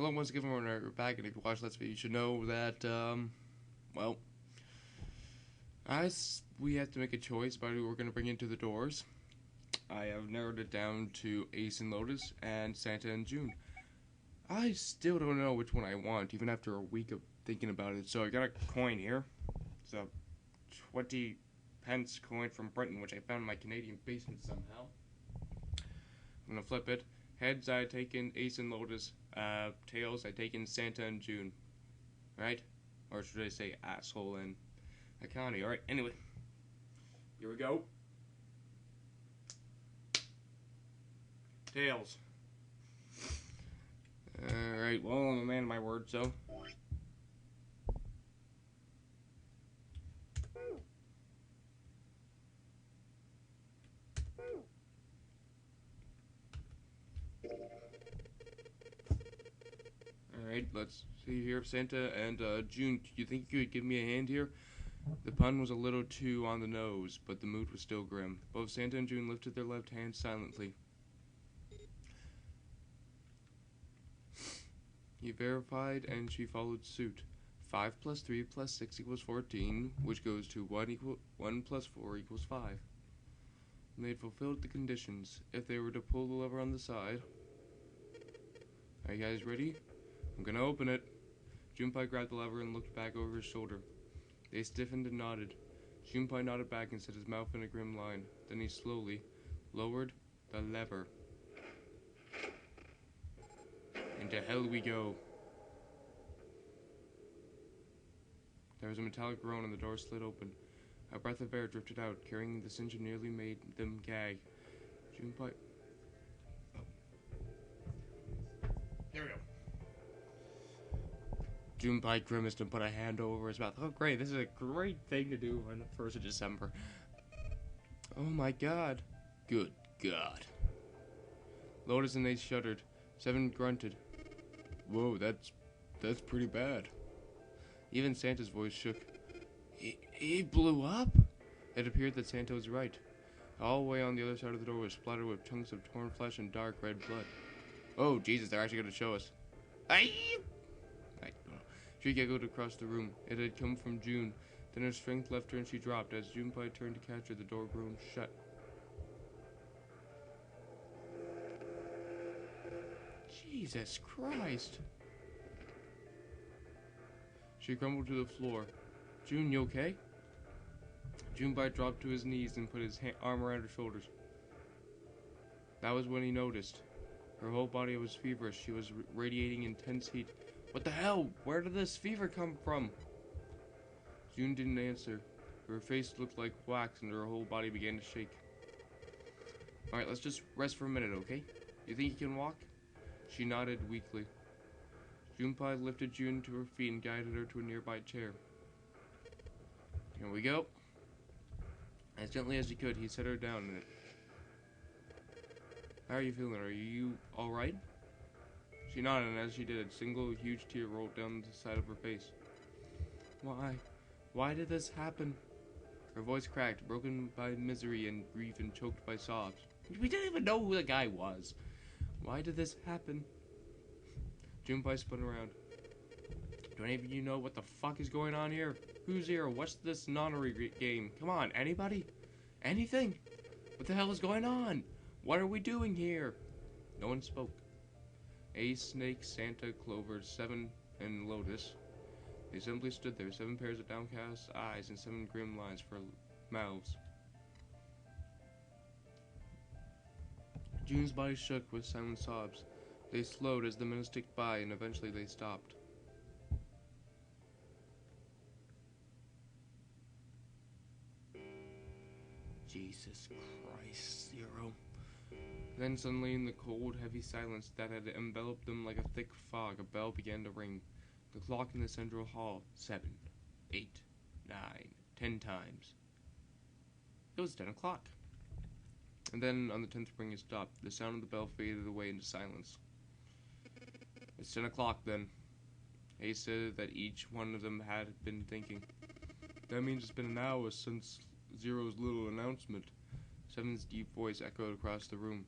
Hello, once again, we're back, and if you watch Let's Play, you should know that, well, we have to make a choice about who we're going to bring into the doors. I have narrowed it down to Ace and Lotus and Santa and June. I still don't know which one I want, even after a week of thinking about it. So I got a coin here. It's a 20 pence coin from Britain, which I found in my Canadian basement somehow. I'm going to flip it. Heads, I take in Ace and Lotus. Tails, I take in Santa and June. Right? Or should I say asshole and Akane? Alright, anyway. Here we go. Tails. Alright, well, I'm a man of my word, so. Alright, let's see here. Santa and June, do you think you could give me a hand here? The pun was a little too on the nose, but the mood was still grim. Both Santa and June lifted their left hands silently. He verified, and she followed suit. 5 plus 3 plus 6 equals 14, which goes to 1 plus 4 equals 5. And they'd fulfilled the conditions. If they were to pull the lever on the side... Are you guys ready? I'm gonna open it. Junpei grabbed the lever and looked back over his shoulder. They stiffened and nodded. Junpei nodded back and set his mouth in a grim line. Then he slowly lowered the lever. Into hell we go. There was a metallic groan and the door slid open. A breath of air drifted out, carrying the stench nearly made them gag. Junpei... Oh. There we go. Junpei grimaced and put a hand over his mouth. Oh great, this is a great thing to do on the 1st of December. Oh my god. Good god. Lotus and Ace shuddered. Seven grunted. Whoa, that's pretty bad. Even Santa's voice shook. He blew up? It appeared that Santa was right. All the way on the other side of the door was splattered with chunks of torn flesh and dark red blood. Oh, Jesus, they're actually going to show us. She giggled across the room. It had come from June. Then her strength left her and she dropped. As Junpei turned to catch her, the door groaned shut. Jesus Christ. She crumbled to the floor. June, you okay? Junpei dropped to his knees and put his arm around her shoulders. That was when he noticed. Her whole body was feverish. She was radiating intense heat. What the hell? Where did this fever come from? June didn't answer. Her face looked like wax and her whole body began to shake. Alright, let's just rest for a minute, okay? You think you can walk? She nodded weakly. Junpei lifted June to her feet and guided her to a nearby chair. Here we go. As gently as he could, he set her down in it. How are you feeling? Are you alright? She nodded, and as she did, a single huge tear rolled down the side of her face. Why? Why did this happen? Her voice cracked, broken by misery and grief and choked by sobs. We didn't even know who the guy was. Why did this happen? Junpei spun around. Do any of you know what the fuck is going on here? Who's here? What's this nonnery game? Come on, anybody? Anything? What the hell is going on? What are we doing here? No one spoke. Ace, Snake, Santa, Clover, Seven, and Lotus. They simply stood there, 7 pairs of downcast eyes and 7 grim lines for mouths. June's body shook with silent sobs. They slowed as the minutes ticked by, and eventually they stopped. Jesus Christ, Zero. Then suddenly, in the cold, heavy silence that had enveloped them like a thick fog, a bell began to ring. The clock in the central hall. 7, 8, 9, 10 times. It was 10 o'clock. And then, on the 10th ring, it stopped. The sound of the bell faded away into silence. It's 10 o'clock, then. Ace said that each one of them had been thinking. That means it's been an hour since Zero's little announcement. Seven's deep voice echoed across the room.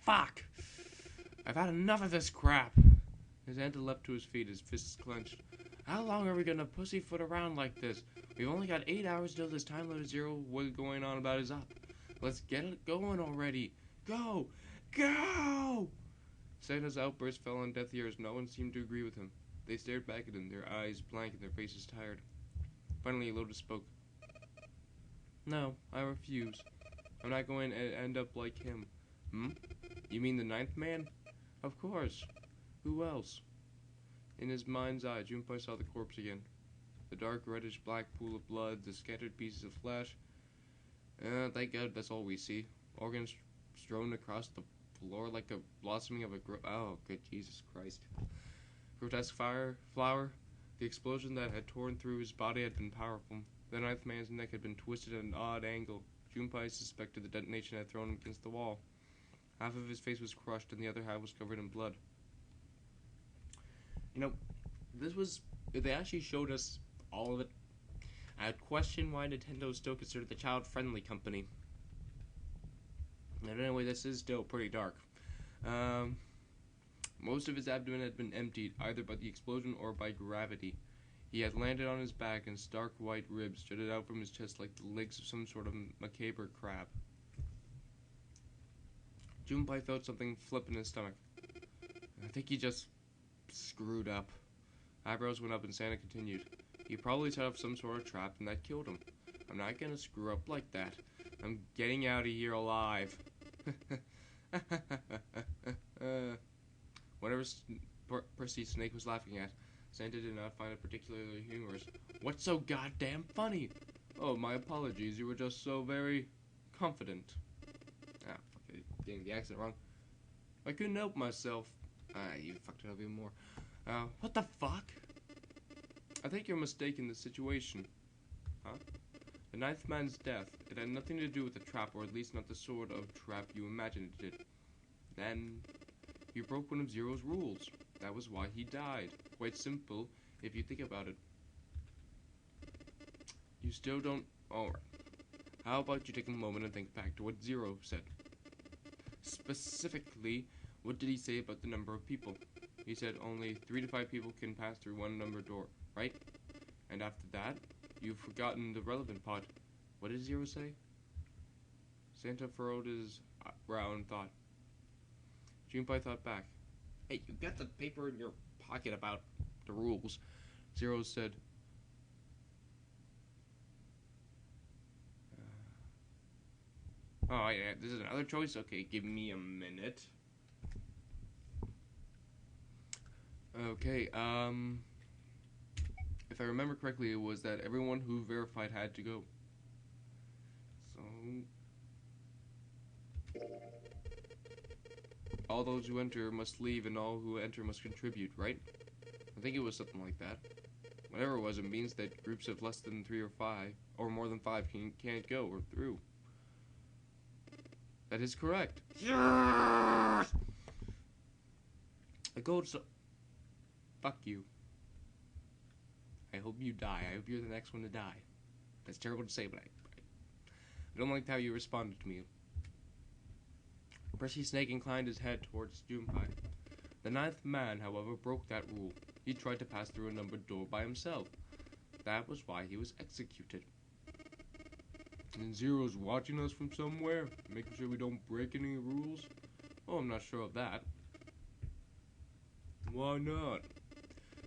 Fuck! I've had enough of this crap. His hand leapt to his feet, his fists clenched. How long are we gonna pussyfoot around like this? We've only got 8 hours till this time limit Zero was going on about is up. Let's get it going already. Go! Go! Santa's outburst fell on deaf ears. No one seemed to agree with him. They stared back at him, their eyes blank and their faces tired. Finally, Lotus spoke. No, I refuse. I'm not going to end up like him. You mean the 9th man? Of course. Who else? In his mind's eye, Junpei saw the corpse again. The dark reddish-black pool of blood, the scattered pieces of flesh. Thank God that's all we see. Organs strewn across the floor like a blossoming of a oh, good Jesus Christ. Grotesque flower. The explosion that had torn through his body had been powerful. The 9th man's neck had been twisted at an odd angle. Junpei suspected the detonation had thrown him against the wall. Half of his face was crushed and the other half was covered in blood. You know, they actually showed us all of it. I'd question why Nintendo is still considered the child-friendly company. And anyway, this is still pretty dark. Most of his abdomen had been emptied, either by the explosion or by gravity. He had landed on his back, and stark white ribs jutted out from his chest like the legs of some sort of macabre crab. Junpei felt something flip in his stomach. I think he just screwed up. Eyebrows went up and Santa continued. He probably set up some sort of trap and that killed him. I'm not gonna screw up like that. I'm getting out of here alive. Whatever Percy Snake was laughing at, Santa did not find it particularly humorous. What's so goddamn funny? Oh, my apologies. You were just so very confident. Ah, fuck it. Getting the accent wrong. I couldn't help myself. You fucked it up even more. What the fuck? I think you're mistaken the situation. Huh? The 9th man's death, it had nothing to do with the trap, or at least not the sort of trap you imagined it did. Then, you broke one of Zero's rules. That was why he died. Quite simple, if you think about it. You still don't... Alright. How about you take a moment and think back to what Zero said? Specifically, what did he say about the number of people? He said only 3 to 5 people can pass through one numbered door, right? And after that, you've forgotten the relevant part. What did Zero say? Santa furrowed his brow and thought. Junpei thought back. Hey, you got the paper in your pocket about the rules. Zero said. Oh, yeah, this is another choice? Okay, give me a minute. Okay, if I remember correctly, it was that everyone who verified had to go. So... all those who enter must leave and all who enter must contribute, right? I think it was something like that. Whatever it was, it means that groups of less than 3 or 5, or more than 5, can't go or through. That is correct. Yes! A gold fuck you. I hope you die. I hope you're the next one to die. That's terrible to say, but I don't like how you responded to me. Percy Snake inclined his head towards Junpei. The 9th man, however, broke that rule. He tried to pass through a numbered door by himself. That was why he was executed. And Zero's watching us from somewhere, making sure we don't break any rules? Oh, I'm not sure of that. Why not?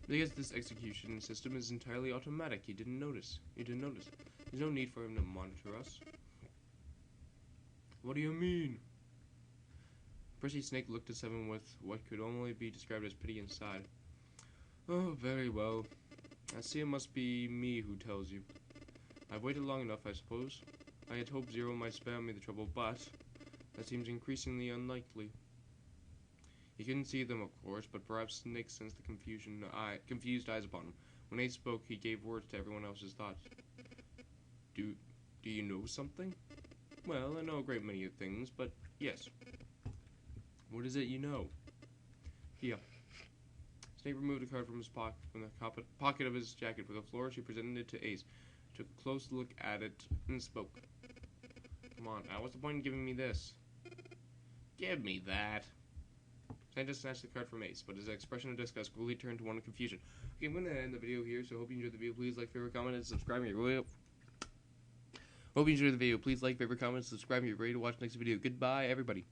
Because this execution system is entirely automatic. He didn't notice. There's no need for him to monitor us. What do you mean? Percy Snake looked at Seven with what could only be described as pity inside. Oh, very well. I see it must be me who tells you. I've waited long enough, I suppose. I had hoped Zero might spare me the trouble, but that seems increasingly unlikely. He couldn't see them, of course, but perhaps Snake sensed the confused eyes upon him. When he spoke, he gave words to everyone else's thoughts. Do you know something? Well, I know a great many things, but yes. What is it you know? Here. Snake removed a card from the pocket of his jacket. With a flourish, he presented it to Ace. Took a close look at it and spoke. Come on, now, what's the point in giving me this? Give me that. Santa snatched the card from Ace, but his expression of disgust quickly turned to one of confusion. Okay, I'm going to end the video here, so I hope you enjoyed the video. Please like, favorite, comment, and subscribe. Hope you enjoyed the video. Please like, favorite, comment, subscribe. You're ready to watch the next video. Goodbye, everybody.